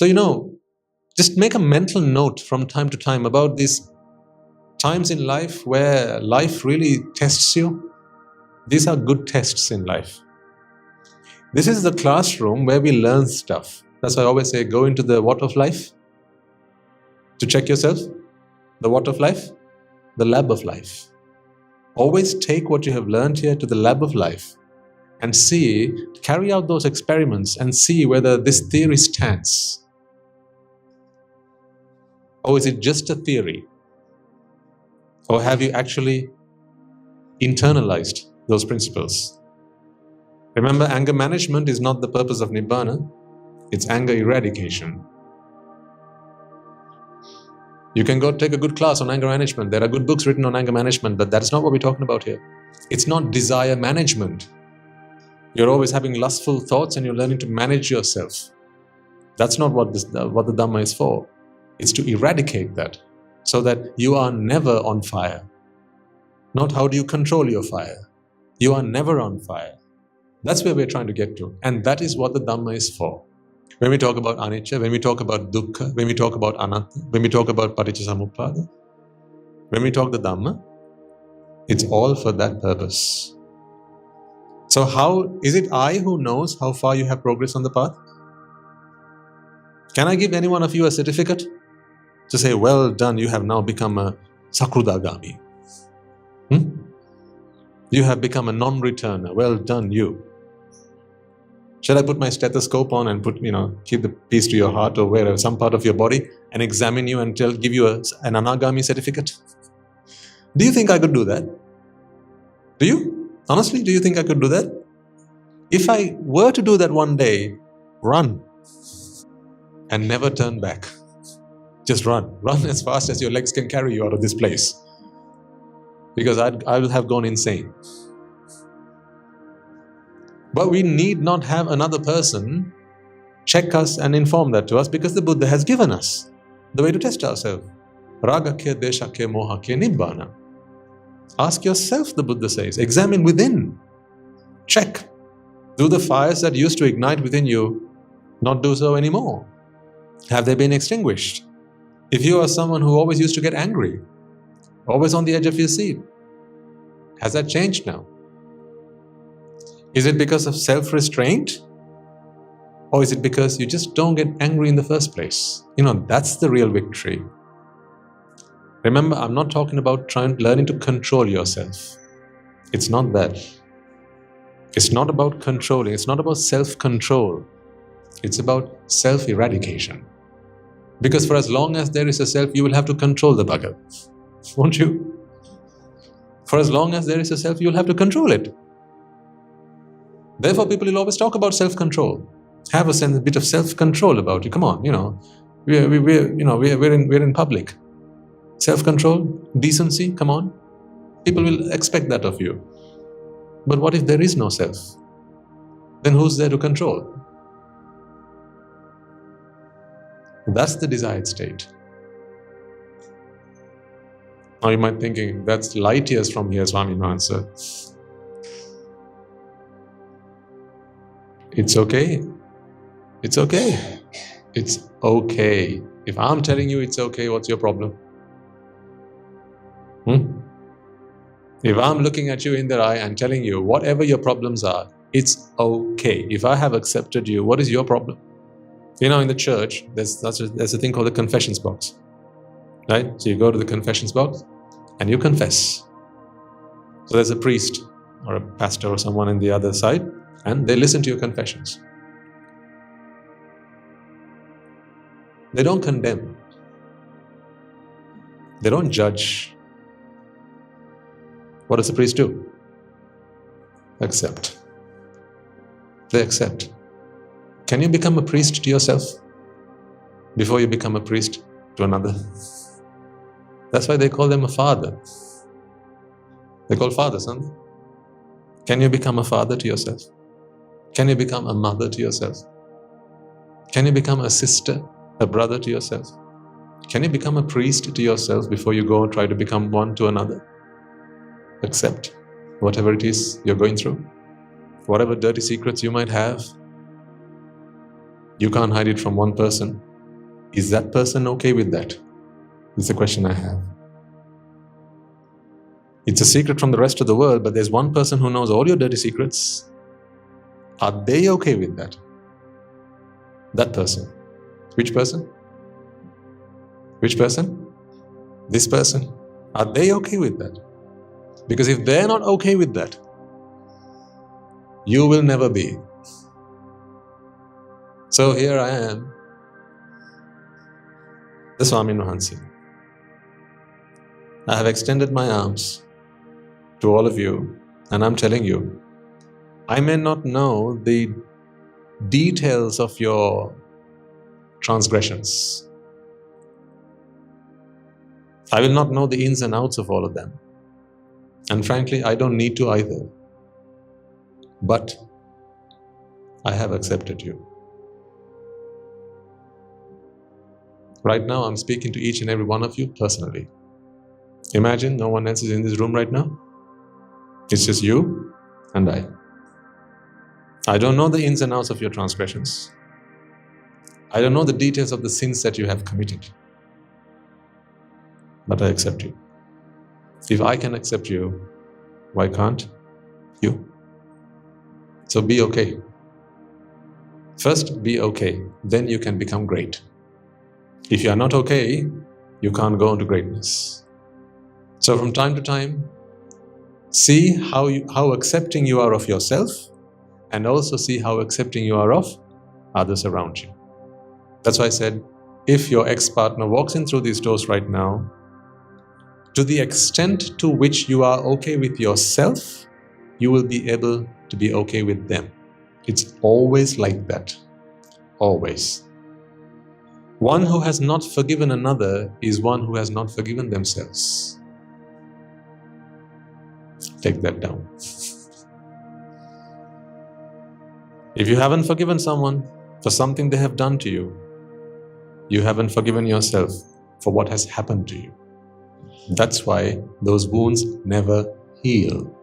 So, just make a mental note from time to time about these times in life where life really tests you. These are good tests in life. This is the classroom where we learn stuff. That's why I always say, go into the what of life to check yourself. The what of life? The lab of life. Always take what you have learned here to the lab of life and carry out those experiments and see whether this theory stands. Or is it just a theory? Or have you actually internalized those principles? Remember, anger management is not the purpose of Nibbana, it's anger eradication. You can go take a good class on anger management. There are good books written on anger management, but that's not what we're talking about here. It's not desire management. You're always having lustful thoughts and you're learning to manage yourself. That's not what the Dhamma is for. It's to eradicate that so that you are never on fire. Not how do you control your fire. You are never on fire. That's where we're trying to get to. And that is what the Dhamma is for. When we talk about anicca, when we talk about dukkha, when we talk about anatta, when we talk about paticca-samuppada, when we talk the Dhamma, it's all for that purpose. So how is it I who knows how far you have progressed on the path? Can I give any one of you a certificate to say, well done, you have now become a sakrudagami? You have become a non-returner. Well done, you. Shall I put my stethoscope on and keep the piece to your heart or wherever, some part of your body, and examine you and give you an anagami certificate? Do you think I could do that? Do you? Honestly, do you think I could do that? If I were to do that one day, run and never turn back. Just run. Run as fast as your legs can carry you out of this place. Because I will have gone insane. But we need not have another person check us and inform that to us, because the Buddha has given us the way to test ourselves. Ragakya, deshakya, mohakya, nibbana. Ask yourself, the Buddha says. Examine within. Check. Do the fires that used to ignite within you not do so anymore? Have they been extinguished? If you are someone who always used to get angry, always on the edge of your seat, has that changed now? Is it because of self-restraint? Or is it because you just don't get angry in the first place? That's the real victory. Remember, I'm not talking about learning to control yourself. It's not that. It's not about controlling. It's not about self-control. It's about self-eradication. Because for as long as there is a self, you will have to control the bugger. Won't you? For as long as there is a self, you'll have to control it. Therefore, people will always talk about self-control. Have a bit of self-control about you. Come on, we're in public. Self-control, decency, come on. People will expect that of you. But what if there is no self? Then who's there to control? That's the desired state. Now you might be thinking, that's light years from here, Swami. No answer. It's okay. It's okay. It's okay. If I'm telling you it's okay, what's your problem? If I'm looking at you in the eye and telling you whatever your problems are, it's okay. If I have accepted you, what is your problem? In the church, there's a thing called the confessions box. Right? So you go to the confessions box and you confess. So there's a priest or a pastor or someone on the other side, and they listen to your confessions. They don't condemn. They don't judge. What does the priest do? Accept. They accept. Can you become a priest to yourself before you become a priest to another? That's why they call them a father. They call fathers, aren't they? Can you become a father to yourself? Can you become a mother to yourself? Can you become a sister, a brother to yourself? Can you become a priest to yourself before you go and try to become one to another? Accept whatever it is you're going through. Whatever dirty secrets you might have, you can't hide it from one person. Is that person okay with that? It's a question I have. It's a secret from the rest of the world, but there's one person who knows all your dirty secrets. Are they okay with that? That person. Which person? Which person? This person. Are they okay with that? Because if they're not okay with that, you will never be. So here I am, the Swamin Wahanse. I have extended my arms to all of you, and I'm telling you, I may not know the details of your transgressions. I will not know the ins and outs of all of them. And frankly, I don't need to either. But I have accepted you. Right now, I'm speaking to each and every one of you personally. Imagine no one else is in this room right now. It's just you and I. I don't know the ins and outs of your transgressions. I don't know the details of the sins that you have committed. But I accept you. If I can accept you, why can't you? So be okay. First, be okay. Then you can become great. If you are not okay, you can't go into greatness. So from time to time, see how accepting you are of yourself, and also see how accepting you are of others around you. That's why I said, if your ex-partner walks in through these doors right now, to the extent to which you are okay with yourself, you will be able to be okay with them. It's always like that. Always. One who has not forgiven another is one who has not forgiven themselves. Take that down. If you haven't forgiven someone for something they have done to you, you haven't forgiven yourself for what has happened to you. That's why those wounds never heal.